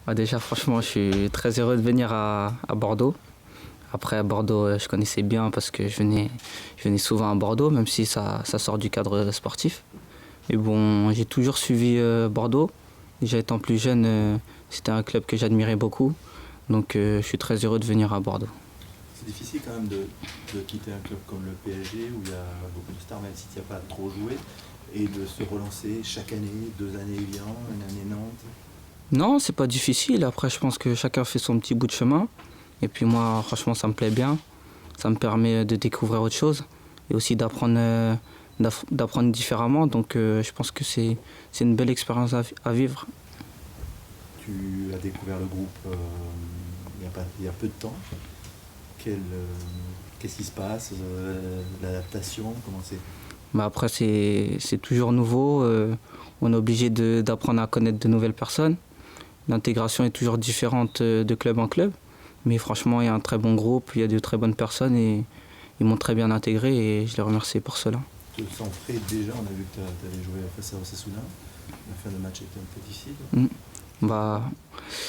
Déjà, franchement, je suis très heureux de venir à Bordeaux. Après, à Bordeaux, je connaissais bien parce que je venais souvent à Bordeaux, même si ça sort du cadre sportif. Mais bon, j'ai toujours suivi Bordeaux. Déjà étant plus jeune, c'était un club que j'admirais beaucoup. Donc, je suis très heureux de venir à Bordeaux. C'est difficile quand même de quitter un club comme le PSG où il y a beaucoup de stars, même si tu n'as pas trop joué, et de se relancer chaque année, 2 années Lyon, une année Nantes. Non, c'est pas difficile. Après, je pense que chacun fait son petit bout de chemin. Et puis moi, franchement, ça me plaît bien. Ça me permet de découvrir autre chose et aussi d'apprendre différemment. Donc, je pense que c'est une belle expérience à vivre. Tu as découvert le groupe il y a peu de temps. Qu'est-ce qui se passe, l'adaptation, comment c'est? Mais après, c'est toujours nouveau. On est obligé d'apprendre à connaître de nouvelles personnes. L'intégration est toujours différente de club en club. Mais franchement, il y a un très bon groupe, il y a de très bonnes personnes et ils m'ont très bien intégré et je les remercie pour cela. Tu te sens prêt déjà? On a vu que tu avais joué face à Osasuna. La fin de match était un peu difficile. Bah,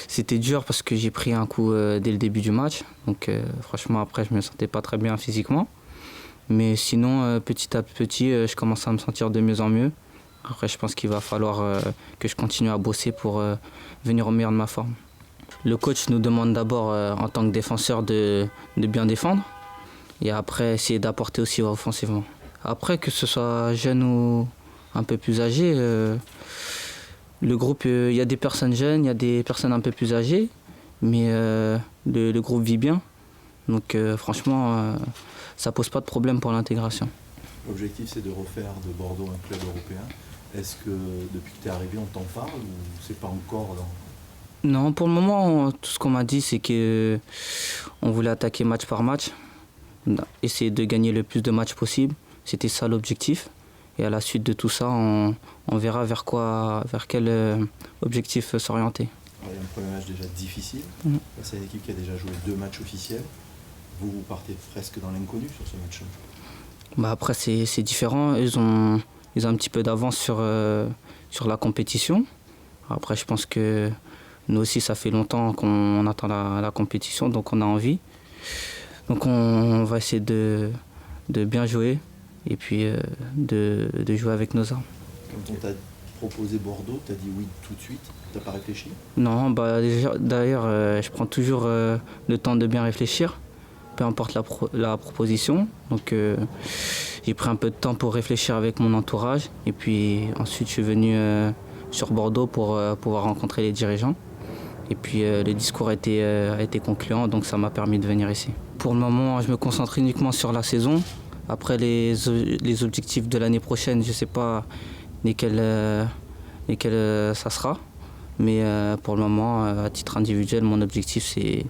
c'était dur parce que j'ai pris un coup dès le début du match. Donc franchement, après, je me sentais pas très bien physiquement. Mais sinon, petit à petit, je commence à me sentir de mieux en mieux. Après, je pense qu'il va falloir que je continue à bosser pour venir au meilleur de ma forme. Le coach nous demande d'abord, en tant que défenseur, de bien défendre. Et après, essayer d'apporter aussi offensivement. Après, que ce soit jeune ou un peu plus âgé, le groupe, il y a des personnes jeunes, il y a des personnes un peu plus âgées. Mais le groupe vit bien. Donc franchement, ça pose pas de problème pour l'intégration. L'objectif, c'est de refaire de Bordeaux un club européen. Est-ce que depuis que tu es arrivé, on t'en parle ou c'est pas encore dans... Non, pour le moment, tout ce qu'on m'a dit, c'est qu'on voulait attaquer match par match, essayer de gagner le plus de matchs possible. C'était ça l'objectif. Et à la suite de tout ça, on verra vers quel objectif s'orienter. Il y a un premier match déjà difficile. C'est une équipe qui a déjà joué 2 matchs officiels. Vous partez presque dans l'inconnu sur ce match. Bah après, c'est différent. Ils ont un petit peu d'avance sur la compétition. Après, je pense que nous aussi, ça fait longtemps qu'on attend la compétition, donc on a envie. Donc on va essayer de bien jouer et puis de jouer avec nos armes. Quand on t'a proposé Bordeaux, tu as dit oui tout de suite? Tu n'as pas réfléchi? Non, bah d'ailleurs, je prends toujours le temps de bien réfléchir, peu importe la proposition. Donc j'ai pris un peu de temps pour réfléchir avec mon entourage et puis ensuite je suis venu sur Bordeaux pour pouvoir rencontrer les dirigeants. Et puis le discours a été concluant, donc ça m'a permis de venir ici. Pour le moment, je me concentre uniquement sur la saison. Après les objectifs de l'année prochaine, je ne sais pas lesquels ça sera. Mais pour le moment, à titre individuel, mon objectif c'est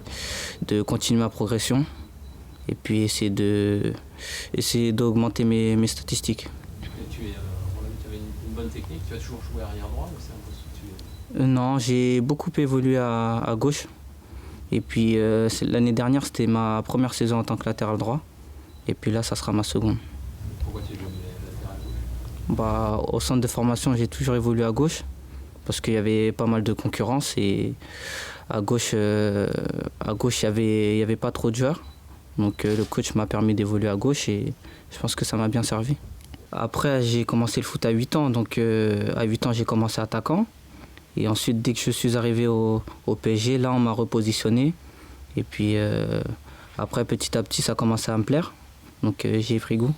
de continuer ma progression et puis essayer d'augmenter mes statistiques. Et on a vu que tu avais une bonne technique, tu as toujours joué arrière droit ou c'est un poste que tu... Non, j'ai beaucoup évolué à gauche. Et puis l'année dernière, c'était ma première saison en tant que latéral droit. Et puis là, ça sera ma seconde. Pourquoi tu es joué latéral gauche? Bah, au centre de formation, j'ai toujours évolué à gauche parce qu'il y avait pas mal de concurrence et à gauche, il y avait pas trop de joueurs. Donc le coach m'a permis d'évoluer à gauche et je pense que ça m'a bien servi. Après, j'ai commencé le foot à 8 ans. Donc à 8 ans, j'ai commencé attaquant. Et ensuite, dès que je suis arrivé au PSG, là, on m'a repositionné. Et puis après, petit à petit, ça a commencé à me plaire. Donc j'y ai pris goût.